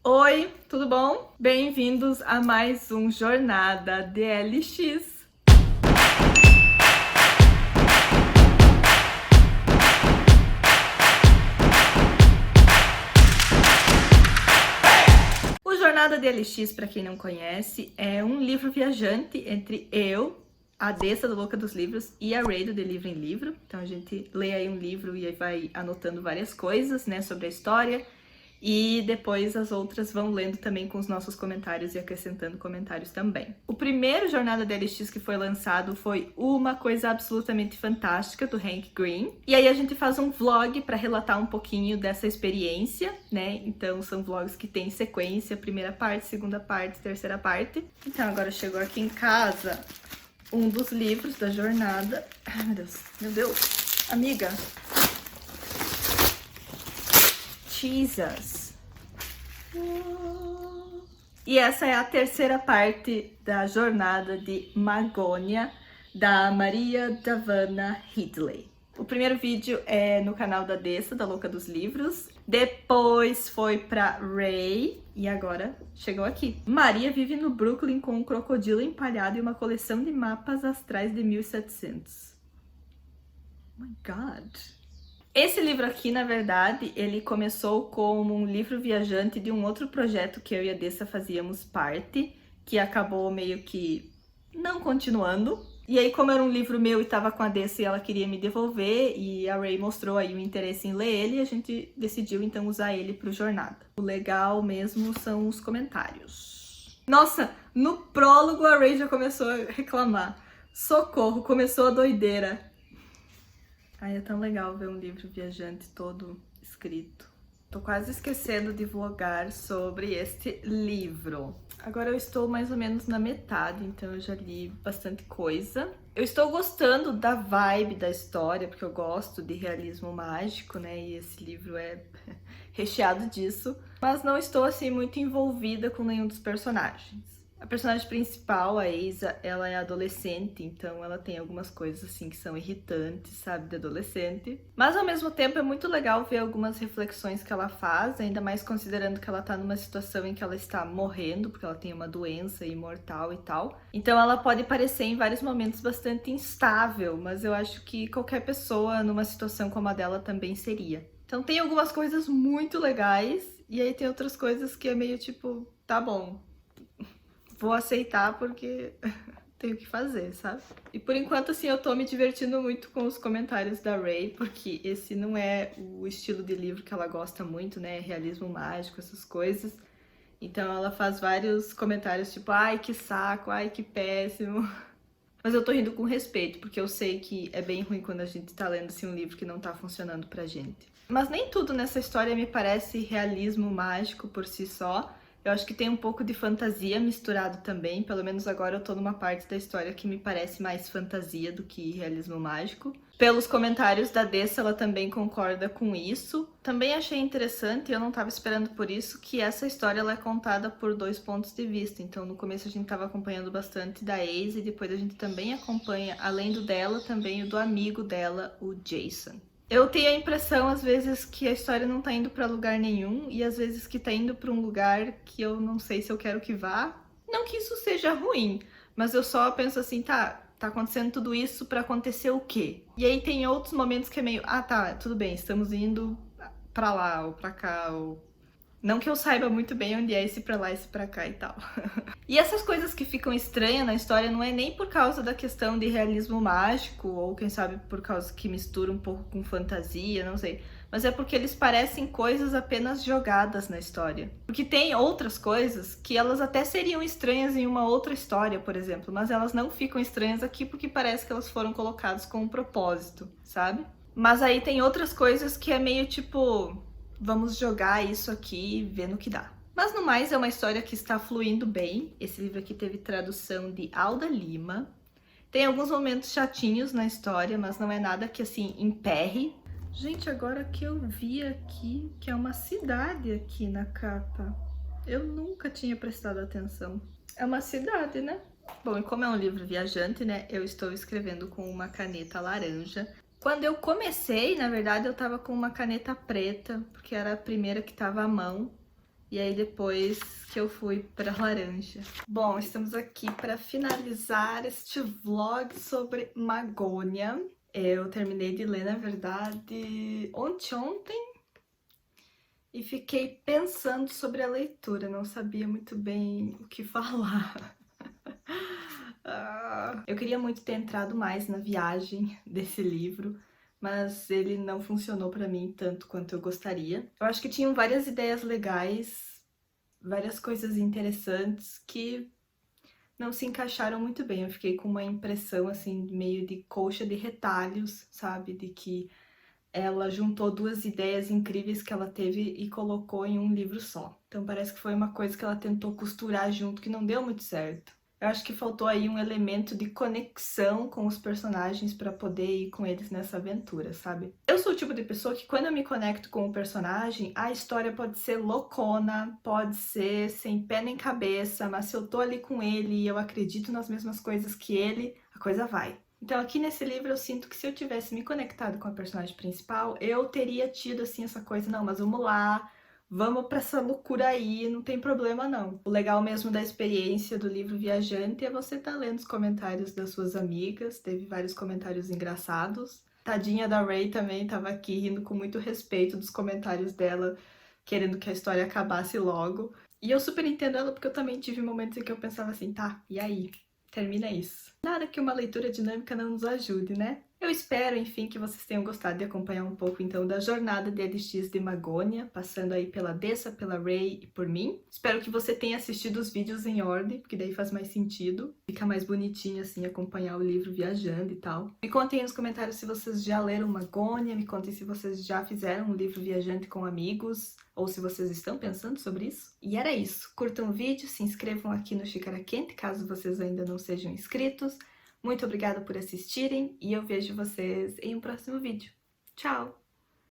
Oi, tudo bom? Bem-vindos a mais um Jornada DLX. O Jornada DLX, para quem não conhece, é um livro viajante entre eu, a Dessa do Louca dos Livros e a Ray do De Livro em Livro. Então a gente lê aí um livro e aí vai anotando várias coisas, né, sobre a história. E depois as outras vão lendo também com os nossos comentários e acrescentando comentários também. O primeiro Jornada DLX que foi lançado foi Uma Coisa Absolutamente Fantástica, do Hank Green. E aí a gente faz um vlog para relatar um pouquinho dessa experiência, né? Então são vlogs que tem sequência, primeira parte, segunda parte, terceira parte. Então agora chegou aqui em casa um dos livros da jornada. Ai, meu Deus, amiga. Jesus. E essa é a terceira parte da jornada de Margônia, da Maria Davana Ridley. O primeiro vídeo é no canal da Dessa, da Louca dos Livros. Depois foi pra Ray. E agora chegou aqui. Maria vive no Brooklyn com um crocodilo empalhado e uma coleção de mapas astrais de 1700. Oh my God. Esse livro aqui, na verdade, ele começou como um livro viajante de um outro projeto que eu e a Dessa fazíamos parte, que acabou meio que não continuando. E aí, como era um livro meu e tava com a Dessa e ela queria me devolver, e a Ray mostrou aí o interesse em ler ele, a gente decidiu então usar ele pro Jornada. O legal mesmo são os comentários. Nossa, no prólogo a Ray já começou a reclamar. Socorro, começou a doideira. Ai, é tão legal ver um livro viajante todo escrito. Tô quase esquecendo de vlogar sobre este livro. Agora eu estou mais ou menos na metade, então eu já li bastante coisa. Eu estou gostando da vibe da história, porque eu gosto de realismo mágico, né? E esse livro é recheado disso. Mas não estou, assim, muito envolvida com nenhum dos personagens. A personagem principal, a Asa, ela é adolescente, então ela tem algumas coisas assim que são irritantes, sabe, de adolescente. Mas ao mesmo tempo é muito legal ver algumas reflexões que ela faz, ainda mais considerando que ela tá numa situação em que ela está morrendo, porque ela tem uma doença imortal e tal. Então ela pode parecer em vários momentos bastante instável, mas eu acho que qualquer pessoa numa situação como a dela também seria. Então tem algumas coisas muito legais, e aí tem outras coisas que é meio tipo, tá bom, vou aceitar porque tenho que fazer, sabe? E por enquanto, assim, eu tô me divertindo muito com os comentários da Ray, porque esse não é o estilo de livro que ela gosta muito, né? Realismo mágico, essas coisas. Então ela faz vários comentários tipo, ai, que saco, ai, que péssimo. Mas eu tô rindo com respeito, porque eu sei que é bem ruim quando a gente tá lendo assim, um livro que não tá funcionando pra gente. Mas nem tudo nessa história me parece realismo mágico por si só. Eu acho que tem um pouco de fantasia misturado também, pelo menos agora eu tô numa parte da história que me parece mais fantasia do que realismo mágico. Pelos comentários da Dessa, ela também concorda com isso. Também achei interessante, e eu não estava esperando por isso, que essa história ela é contada por dois pontos de vista. Então no começo a gente estava acompanhando bastante da Ace, e depois a gente também acompanha, além do dela, também o do amigo dela, o Jason. Eu tenho a impressão, às vezes, que a história não tá indo pra lugar nenhum, e às vezes que tá indo pra um lugar que eu não sei se eu quero que vá. Não que isso seja ruim, mas eu só penso assim, tá acontecendo tudo isso pra acontecer o quê? E aí tem outros momentos que é meio, ah tá, tudo bem, estamos indo pra lá ou pra cá, ou... Não que eu saiba muito bem onde é esse pra lá, esse pra cá e tal. E essas coisas que ficam estranhas na história não é nem por causa da questão de realismo mágico, ou quem sabe por causa que mistura um pouco com fantasia, não sei. Mas é porque eles parecem coisas apenas jogadas na história. Porque tem outras coisas que elas até seriam estranhas em uma outra história, por exemplo, mas elas não ficam estranhas aqui porque parece que elas foram colocadas com um propósito, sabe? Mas aí tem outras coisas que é meio tipo, vamos jogar isso aqui e ver no que dá. Mas no mais é uma história que está fluindo bem. Esse livro aqui teve tradução de Alda Lima. Tem alguns momentos chatinhos na história, mas não é nada que assim emperre. Gente, agora que eu vi aqui que é uma cidade aqui na capa. Eu nunca tinha prestado atenção. É uma cidade, né? Bom, e como é um livro viajante, né? Eu estou escrevendo com uma caneta laranja. Quando eu comecei, na verdade, eu tava com uma caneta preta, porque era a primeira que tava à mão. E aí depois que eu fui para laranja. Bom, estamos aqui para finalizar este vlog sobre Magônia. Eu terminei de ler, na verdade, ontem. E fiquei pensando sobre a leitura, não sabia muito bem o que falar. Eu queria muito ter entrado mais na viagem desse livro, mas ele não funcionou pra mim tanto quanto eu gostaria. Eu acho que tinham várias ideias legais, várias coisas interessantes que não se encaixaram muito bem. Eu fiquei com uma impressão assim, meio de coxa de retalhos, sabe? De que ela juntou duas ideias incríveis que ela teve e colocou em um livro só. Então parece que foi uma coisa que ela tentou costurar junto que não deu muito certo. Eu acho que faltou aí um elemento de conexão com os personagens para poder ir com eles nessa aventura, sabe? Eu sou o tipo de pessoa que quando eu me conecto com o personagem, a história pode ser loucona, pode ser sem pé nem cabeça, mas se eu tô ali com ele e eu acredito nas mesmas coisas que ele, a coisa vai. Então aqui nesse livro eu sinto que se eu tivesse me conectado com a personagem principal, eu teria tido assim essa coisa, não, mas vamos lá, vamos pra essa loucura aí, não tem problema não. O legal mesmo da experiência do livro Viajante é você tá lendo os comentários das suas amigas, teve vários comentários engraçados. Tadinha da Ray também tava aqui rindo com muito respeito dos comentários dela, querendo que a história acabasse logo. E eu super entendo ela porque eu também tive momentos em que eu pensava assim, tá, e aí? Termina isso. Nada que uma leitura dinâmica não nos ajude, né? Eu espero, enfim, que vocês tenham gostado de acompanhar um pouco, então, da jornada de LX de Magônia, passando aí pela Dessa, pela Ray e por mim. Espero que você tenha assistido os vídeos em ordem, porque daí faz mais sentido. Fica mais bonitinho, assim, acompanhar o livro viajando e tal. Me contem aí nos comentários se vocês já leram Magônia, me contem se vocês já fizeram um livro viajante com amigos, ou se vocês estão pensando sobre isso. E era isso. Curtam o vídeo, se inscrevam aqui no Xícara Quente, caso vocês ainda não sejam inscritos. Muito obrigada por assistirem e eu vejo vocês em um próximo vídeo. Tchau!